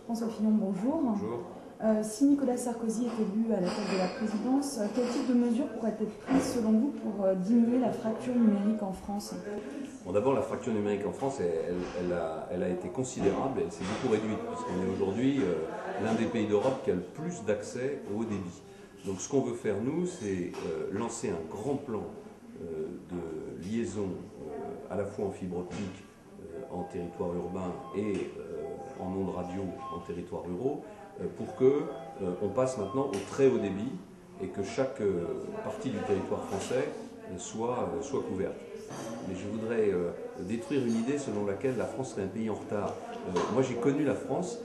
François Fillon, bonjour. Bonjour. Si Nicolas Sarkozy est élu à la tête de la présidence, quel type de mesures pourraient être prises selon vous pour diminuer la fracture numérique en France? Bon, d'abord, la fracture numérique en France, elle a été considérable, elle s'est beaucoup réduite, puisqu'on est aujourd'hui l'un des pays d'Europe qui a le plus d'accès au haut débit. Donc ce qu'on veut faire, nous, c'est lancer un grand plan de liaison à la fois en fibre optique en territoire urbain et en ondes radio en territoire ruraux, pour qu'on passe maintenant au très haut débit et que chaque partie du territoire français soit couverte. Mais je voudrais détruire une idée selon laquelle la France serait un pays en retard. Moi j'ai connu la France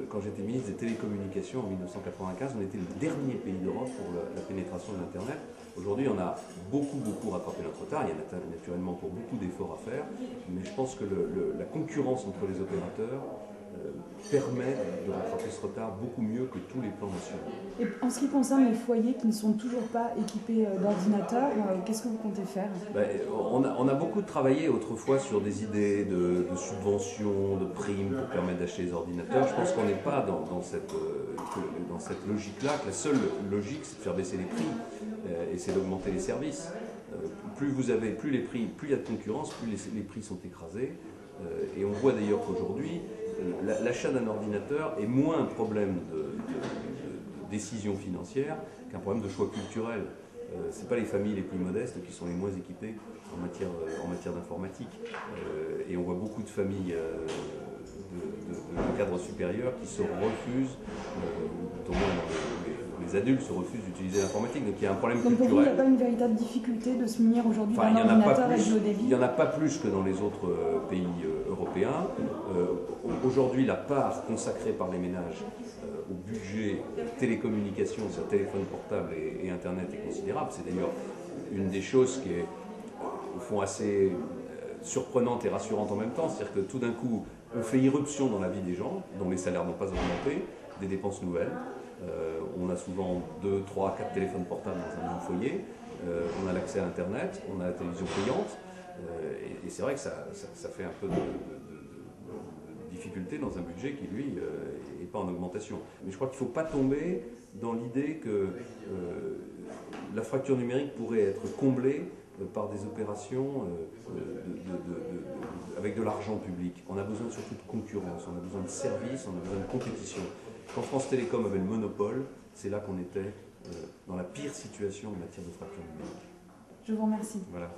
quand j'étais ministre des Télécommunications en 1995, on était le dernier pays d'Europe pour la pénétration de l'Internet. Aujourd'hui on a beaucoup rattrapé notre retard, il y en a naturellement pour beaucoup d'efforts à faire, mais je pense que la concurrence entre les opérateurs permet de rattraper ce retard beaucoup mieux que tous les plans nationaux. Et en ce qui concerne les foyers qui ne sont toujours pas équipés d'ordinateurs, qu'est-ce que vous comptez faire? On a beaucoup travaillé autrefois sur des idées de subventions, de primes pour permettre d'acheter des ordinateurs. Je pense qu'on n'est pas dans cette logique-là, que la seule logique c'est de faire baisser les prix et c'est d'augmenter les services. Plus il y a de concurrence, plus les prix sont écrasés. Et on voit d'ailleurs qu'aujourd'hui, l'achat d'un ordinateur est moins un problème de décision financière qu'un problème de choix culturel. Ce n'est pas les familles les plus modestes qui sont les moins équipées en matière d'informatique. Et on voit beaucoup de familles de cadre supérieur qui se refusent, au moins les adultes se refusent d'utiliser l'informatique. Donc il y a un problème culturel. Donc pour vous, il n'y a pas une véritable difficulté de se munir aujourd'hui d'un ordinateur avec le débit? Il n'y en a pas plus que dans les autres pays européens. Aujourd'hui, la part consacrée par les ménages au budget télécommunications, c'est-à-dire téléphone portable et Internet, est considérable. C'est d'ailleurs une des choses qui est au fond assez surprenante et rassurante en même temps. C'est-à-dire que tout d'un coup, on fait irruption dans la vie des gens, dont les salaires n'ont pas augmenté, des dépenses nouvelles. On a souvent 2, 3, 4 téléphones portables dans un même foyer. On a l'accès à Internet, on a la télévision payante. Et c'est vrai que ça fait un peu de difficulté dans un budget qui, lui, n'est pas en augmentation. Mais je crois qu'il ne faut pas tomber dans l'idée que la fracture numérique pourrait être comblée par des opérations avec de l'argent public. On a besoin surtout de concurrence, on a besoin de services, on a besoin de compétition. Quand France Télécom avait le monopole, c'est là qu'on était dans la pire situation en matière de fracture numérique. Je vous remercie. Voilà.